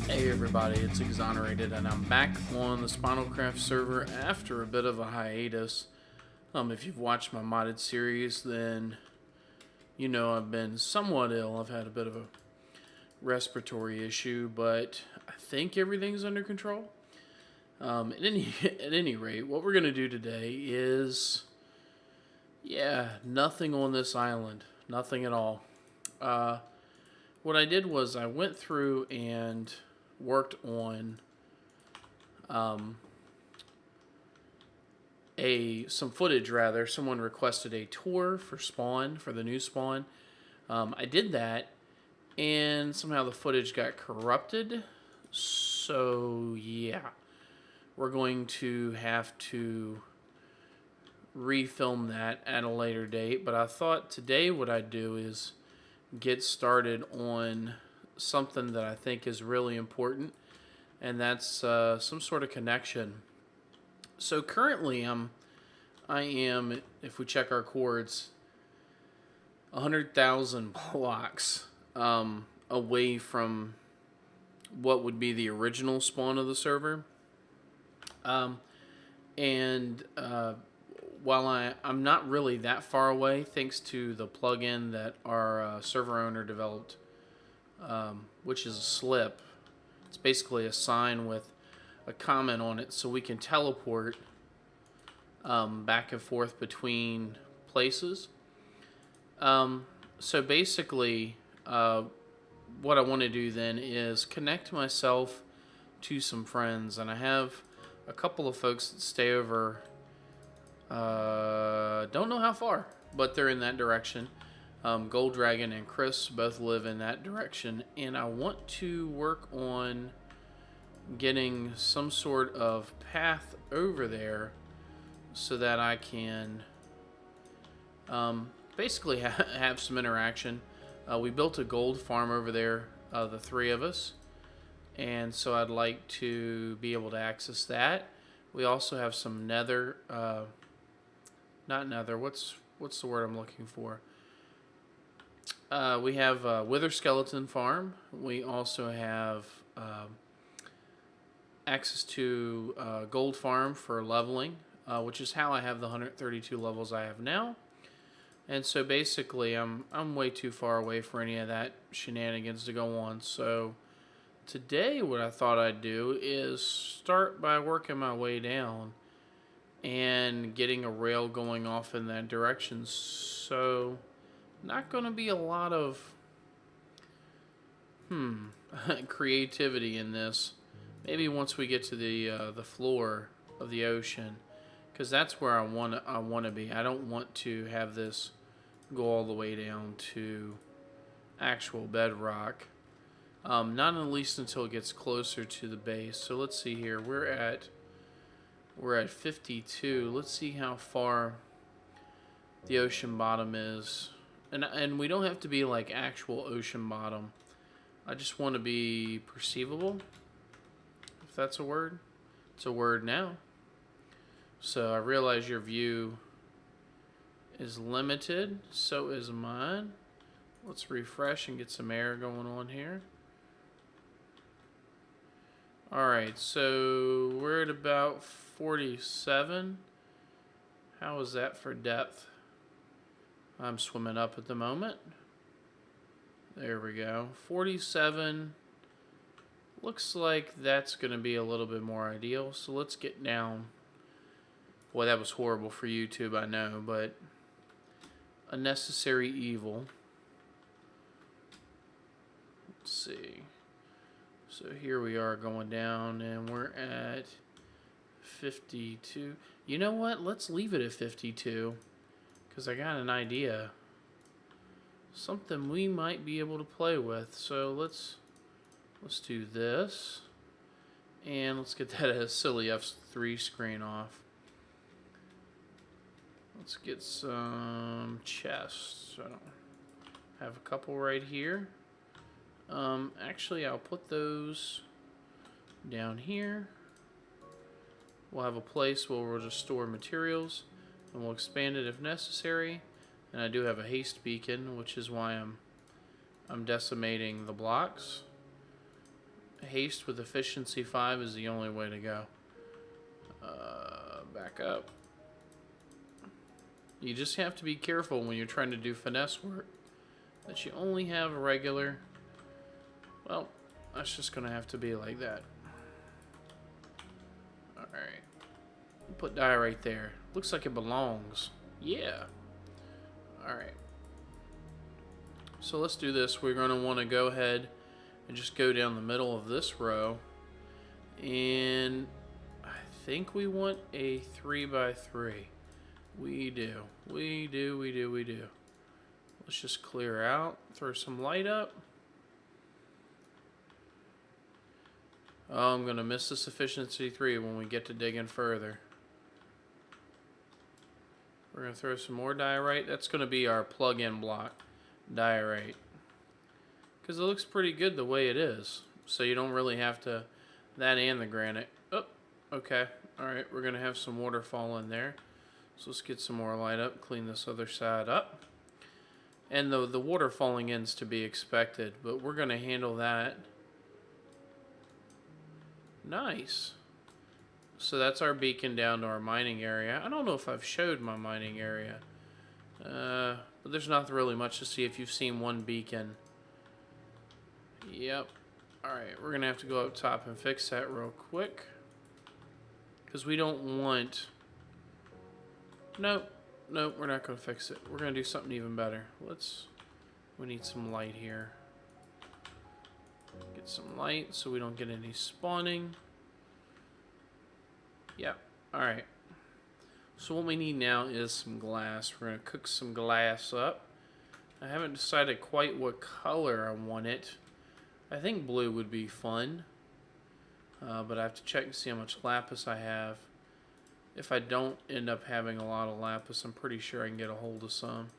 Hey everybody, it's Exonerated, and I'm back on the Spinalcraft server after a bit of a hiatus. If you've watched my modded series, then you know I've been somewhat ill. I've had a bit of a respiratory issue, but I think everything's under control. At any rate, what we're going to do today is, nothing on this island. Nothing at all. What I did was I went through and worked on some footage rather. Someone requested a tour for Spawn, for the new Spawn. I did that, and somehow the footage got corrupted. So yeah, we're going to have to refilm that at a later date. But I thought today what I'd do is get started on something that I think is really important, and that's some sort of connection. So currently I am, if we check our cords, 100,000 blocks away from what would be the original spawn of the server. While I'm not really that far away, thanks to the plugin that our server owner developed, which is a slip. It's basically a sign with a comment on it, so we can teleport back and forth between places. So basically, what I want to do then is connect myself to some friends, and I have a couple of folks that stay over. Don't know how far, but they're in that direction. Gold Dragon and Chris both live in that direction, and I want to work on getting some sort of path over there so that I can basically have some interaction. We built a gold farm over there, the three of us, and so I'd like to be able to access that. We also have some nether, not nether, what's the word I'm looking for? We have a Wither Skeleton farm. We also have access to gold farm for leveling, which is how I have the 132 levels I have now. And so basically I'm way too far away for any of that shenanigans to go on. So today what I thought I'd do is start by working my way down and getting a rail going off in that direction. So not going to be a lot of creativity in this. Maybe once we get to the floor of the ocean, because that's where I want to be. I don't want to have this go all the way down to actual bedrock. Not at least until it gets closer to the base. So let's see here. We're at 52. Let's see how far the ocean bottom is. And we don't have to be like actual ocean bottom. I just want to be perceivable, if that's a word. It's a word now. So I realize your view is limited. So is mine. Let's refresh and get some air going on here. Alright, so we're at about 47. How is that for depth? I'm swimming up at the moment. There we go. 47. Looks like that's going to be a little bit more ideal. So let's get down. Boy, that was horrible for YouTube, I know, but a necessary evil. Let's see. So here we are going down, and we're at 52. You know what? Let's leave it at 52, because I got an idea. Something we might be able to play with. So let's do this, and let's get that silly F3 screen off. Let's get some chests. So I have a couple right here. Actually, I'll put those down here. We'll have a place where we'll just store materials, and we'll expand it if necessary. And I do have a haste beacon, which is why I'm decimating the blocks. Haste with efficiency 5 is the only way to go. Back up. You just have to be careful when you're trying to do finesse work that you only have a regular. Well, that's just gonna have to be like that. Alright. Put die right there. Looks like it belongs. Yeah. Alright. So let's do this. We're gonna want to go ahead and just go down the middle of this row. And I think we want a 3x3. We do. We do. Let's just clear out. Throw some light up. Oh, I'm going to miss this efficiency 3 when we get to digging further. We're going to throw some more diorite. That's going to be our plug-in block, diorite. Because it looks pretty good the way it is. So you don't really have to, that and the granite. Oh, okay. Alright, we're going to have some waterfall in there. So let's get some more light up, clean this other side up. And the water falling in's to be expected, but we're going to handle that. Nice. So that's our beacon down to our mining area. I don't know if I've showed my mining area. But there's not really much to see if you've seen one beacon. Yep. Alright, we're going to have to go up top and fix that real quick. Because we don't want... Nope, we're not going to fix it. We're going to do something even better. We need some light here. Get some light so we don't get any spawning. Yep, alright. So what we need now is some glass. We're going to cook some glass up. I haven't decided quite what color I want it. I think blue would be fun. But I have to check and see how much lapis I have. If I don't end up having a lot of lapis, I'm pretty sure I can get a hold of some.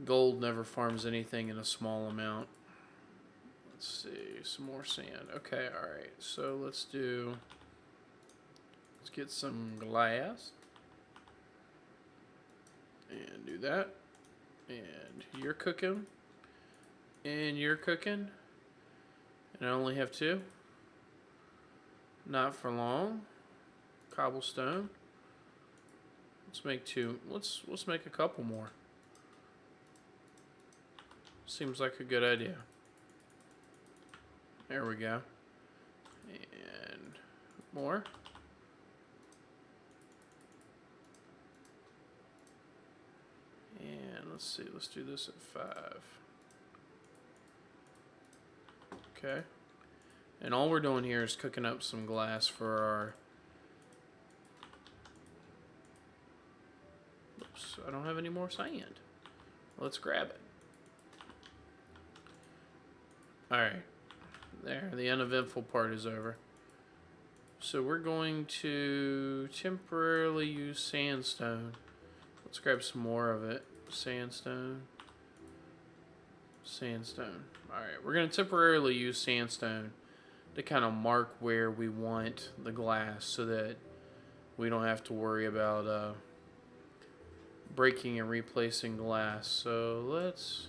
Gold never farms anything in a small amount. Let's see, some more sand. Okay, alright, so let's get some glass. And do that. And you're cooking. And you're cooking. And I only have 2. Not for long. Cobblestone. Let's make 2. Let's make a couple more. Seems like a good idea. There we go. And more. And let's see, let's do this at 5. Okay. And all we're doing here is cooking up some glass for our... Oops, I don't have any more sand. Let's grab it. Alright. There, the uneventful part is over. So we're going to temporarily use sandstone. Let's grab some more of it. Sandstone. Sandstone. Alright, we're going to temporarily use sandstone to kind of mark where we want the glass so that we don't have to worry about breaking and replacing glass. So let's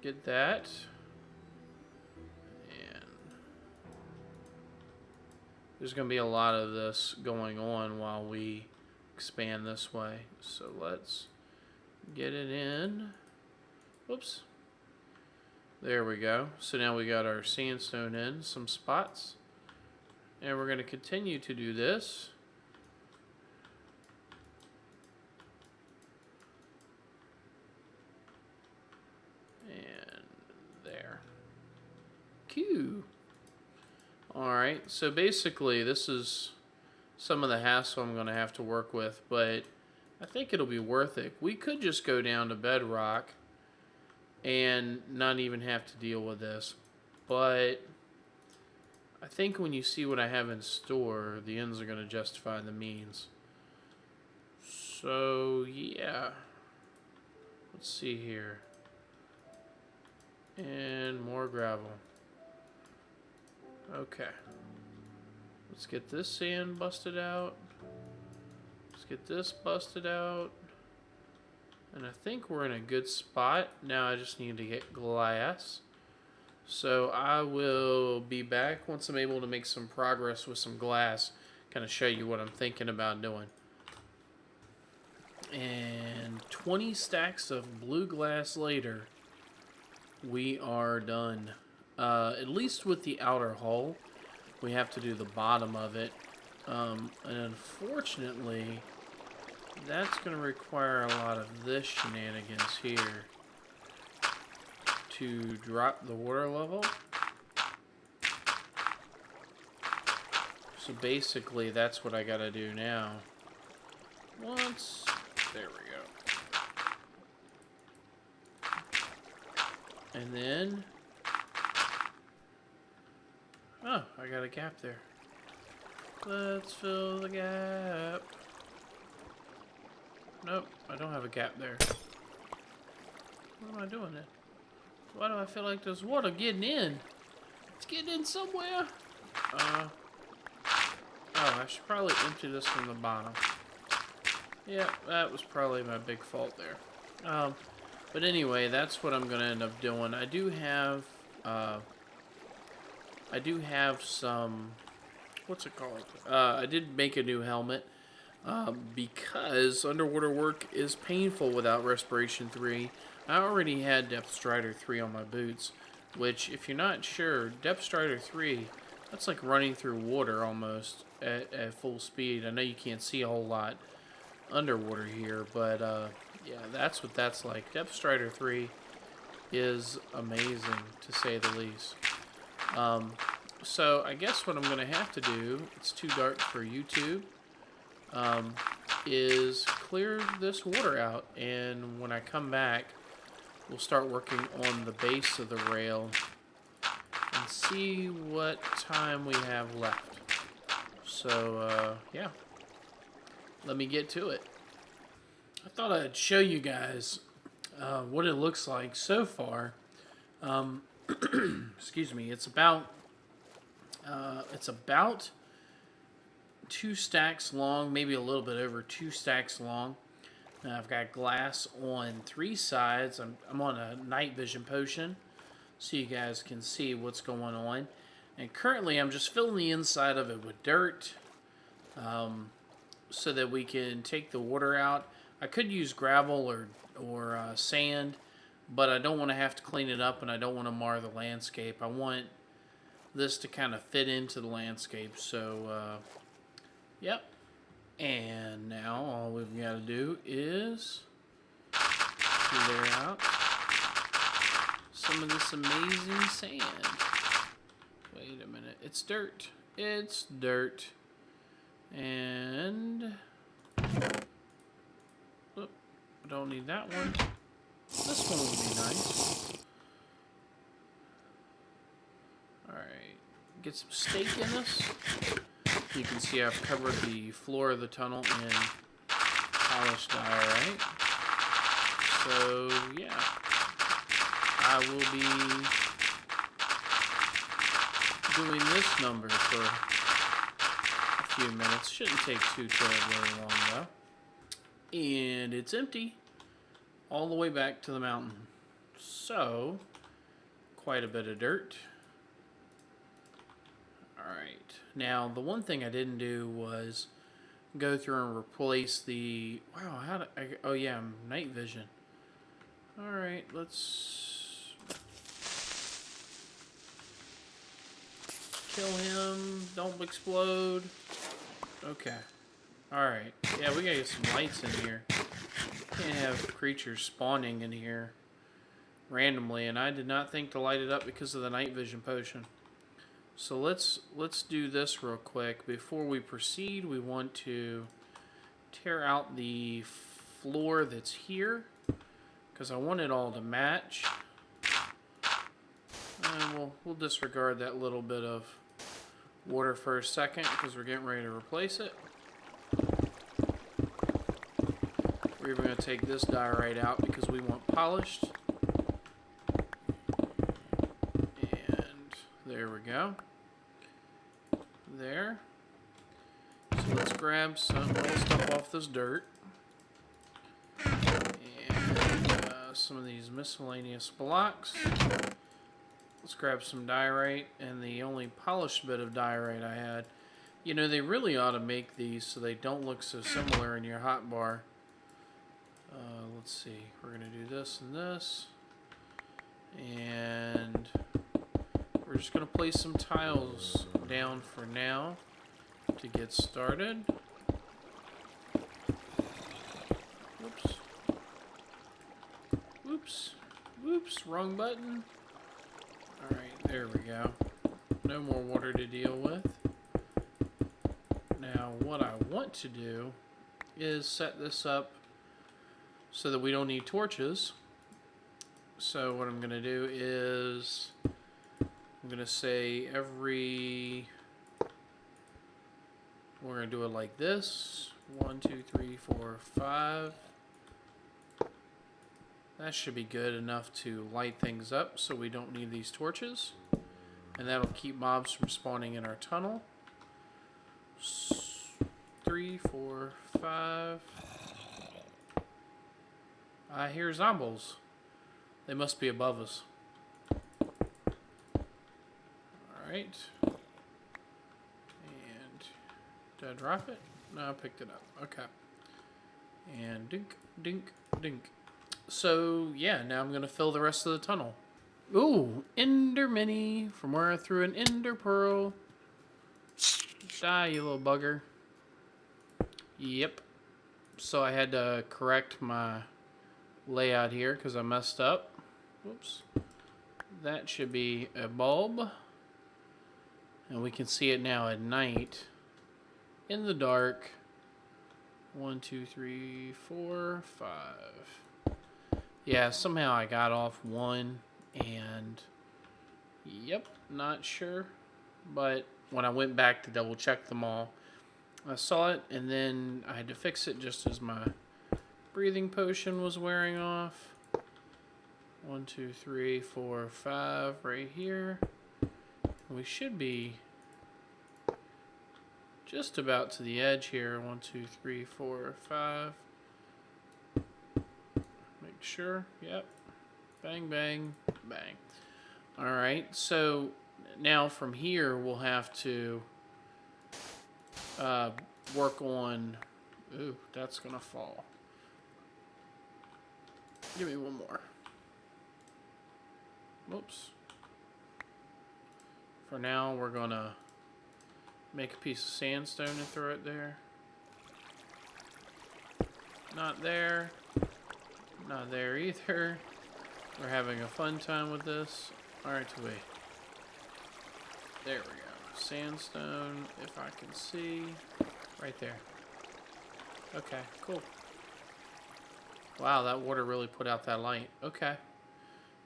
get that. And there's going to be a lot of this going on while we expand this way. So let's get it in. Oops. There we go. So now we got our sandstone in some spots. And we're going to continue to do this. And there. Q. Alright, so basically this is some of the hassle I'm going to have to work with, but I think it'll be worth it. We could just go down to bedrock and not even have to deal with this, but I think when you see what I have in store, the ends are going to justify the means. So yeah, let's see here. And more gravel. Okay, let's get this sand busted out. Let's get this busted out. And I think we're in a good spot. Now I just need to get glass. So I will be back once I'm able to make some progress with some glass. Kind of show you what I'm thinking about doing. And 20 stacks of blue glass later, we are done. At least with the outer hull. We have to do the bottom of it. And unfortunately, that's going to require a lot of this shenanigans here to drop the water level. So basically, that's what I got to do now. There we go. And then, oh, I got a gap there. Let's fill the gap. Nope, I don't have a gap there. What am I doing then? Why do I feel like there's water getting in? It's getting in somewhere. Oh, I should probably empty this from the bottom. Yeah, that was probably my big fault there. But anyway, that's what I'm going to end up doing. I do have some, what's it called? I did make a new helmet because underwater work is painful without Respiration 3. I already had Depth Strider 3 on my boots, which, if you're not sure, Depth Strider 3, that's like running through water almost at full speed. I know you can't see a whole lot underwater here, but yeah, that's what that's like. Depth Strider 3 is amazing, to say the least. So I guess what I'm going to have to do, it's too dark for YouTube, is clear this water out, and when I come back, we'll start working on the base of the rail and see what time we have left. So, yeah. Let me get to it. I thought I'd show you guys what it looks like so far. Excuse me. It's about 2 stacks long, maybe a little bit over 2 stacks long. Now I've got glass on 3 sides. I'm on a night vision potion, so you guys can see what's going on. And currently, I'm just filling the inside of it with dirt. So that we can take the water out. I could use gravel or sand, but I don't want to have to clean it up, and I don't want to mar the landscape. I want this to kind of fit into the landscape. So, yep. And now all we've got to do is clear out some of this amazing sand. Wait a minute. It's dirt. It's dirt. And oop, I don't need that one. This one would be nice. Alright, get some steak in this. You can see I've covered the floor of the tunnel in polished diorite. So yeah, I will be doing this number for few minutes. Shouldn't take too terribly long though. And it's empty all the way back to the mountain. So, quite a bit of dirt. Alright. Now, the one thing I didn't do was go through and replace the... Wow, how did I... Oh yeah, night vision. Alright, let's... kill him. Don't explode. Okay. Alright. Yeah, we gotta get some lights in here. Can't have creatures spawning in here randomly, and I did not think to light it up because of the night vision potion. So let's do this real quick. Before we proceed, we want to tear out the floor that's here because I want it all to match. And we'll disregard that little bit of water for a second because we're getting ready to replace it. We're even going to take this diorite out because we want polished. And there we go. There. So let's grab some little stuff off this dirt. And miscellaneous blocks. Let's grab some diorite, and the only polished bit of diorite I had. You know, they really ought to make these so they don't look so similar in your hotbar. Let's see, we're going to do this and this. And we're just going to place some tiles down for now to get started. Whoops. Whoops. Whoops, wrong button. Alright, there we go. No more water to deal with. Now, what I want to do is set this up so that we don't need torches. So what I'm going to do is I'm going to say we're going to do it like this. 1, 2, 3, 4, 5. That should be good enough to light things up so we don't need these torches. And that'll keep mobs from spawning in our tunnel. 3, 4, 5. I hear zombos. They must be above us. Alright. And did I drop it? No, I picked it up. Okay. And dink, dink, dink. So, yeah, now I'm going to fill the rest of the tunnel. Ooh, Ender Mini from where I threw an Ender Pearl. Die, you little bugger. Yep. So I had to correct my layout here because I messed up. Whoops. That should be a bulb. And we can see it now at night. In the dark. 1, 2, 3, 4, 5. Yeah, somehow I got off one and yep, not sure. But when I went back to double check them all, I saw it, and then I had to fix it just as my breathing potion was wearing off. 1, 2, 3, 4, 5 right here. We should be just about to the edge here. 1, 2, 3, 4, 5. Make sure. Yep. Bang, bang, bang. Alright, so now from here we'll have to work on... Ooh, that's gonna fall. Give me one more. Whoops. For now, we're gonna make a piece of sandstone and throw it there. Not there. Not there either. We're having a fun time with this. Alright, wait. There we go. Sandstone, if I can see. Right there. Okay, cool. Wow, that water really put out that light. Okay.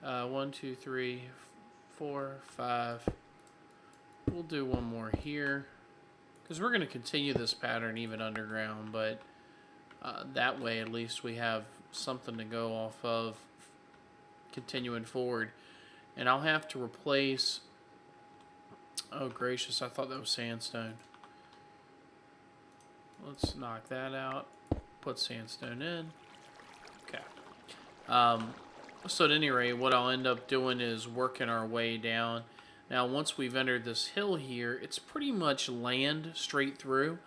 1, 2, 3, 4, 5. We'll do one more here. Because we're going to continue this pattern even underground, but that way at least we have something to go off of continuing forward. And I'll have to replace... Oh gracious, I thought that was sandstone. Let's knock that out. Put sandstone in. Okay. So at any rate, what I'll end up doing is working our way down. Now, once we've entered this hill here, it's pretty much land straight through.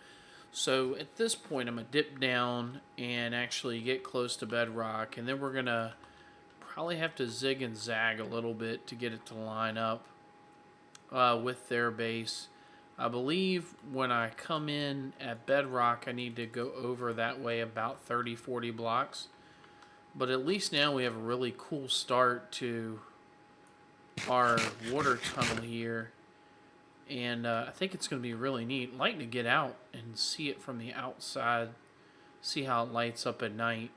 So at this point, I'm going to dip down and actually get close to bedrock. And then we're going to probably have to zig and zag a little bit to get it to line up with their base. I believe when I come in at bedrock, I need to go over that way about 30-40 blocks. But at least now we have a really cool start to our water tunnel here. And I think it's going to be really neat. Like to get out and see it from the outside. See how it lights up at night.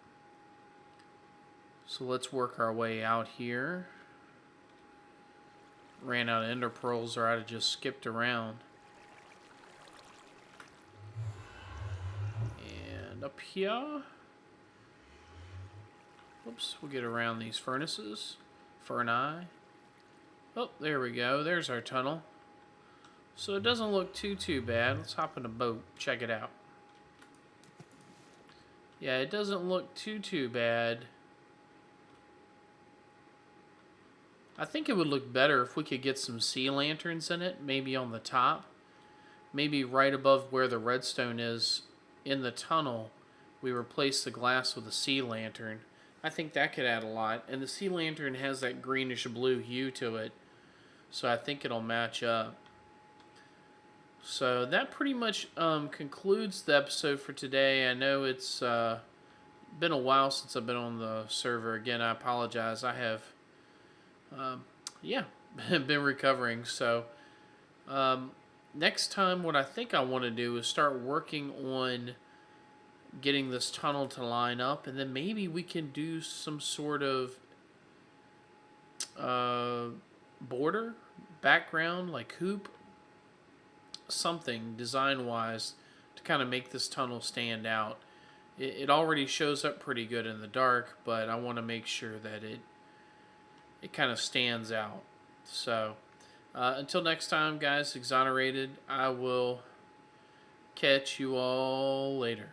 So let's work our way out here. Ran out of ender pearls, or I'd have just skipped around. And up here. Oops, we'll get around these furnaces. Furnace. Oh, there we go. There's our tunnel. So it doesn't look too bad. Let's hop in a boat. Check it out. Yeah, it doesn't look too bad. I think it would look better if we could get some sea lanterns in it, maybe on the top. Maybe right above where the redstone is in the tunnel, we replace the glass with a sea lantern. I think that could add a lot. And the sea lantern has that greenish blue hue to it, so I think it'll match up. So that pretty much concludes the episode for today. I know it's been a while since I've been on the server. Again, I apologize. I have, yeah, been recovering. So next time, what I think I want to do is start working on getting this tunnel to line up, and then maybe we can do some sort of border, background, like hoop, something design-wise to kind of make this tunnel stand out. It already shows up pretty good in the dark, but I want to make sure that it kind of stands out. So until next time, guys, Exonerated, I will catch you all later.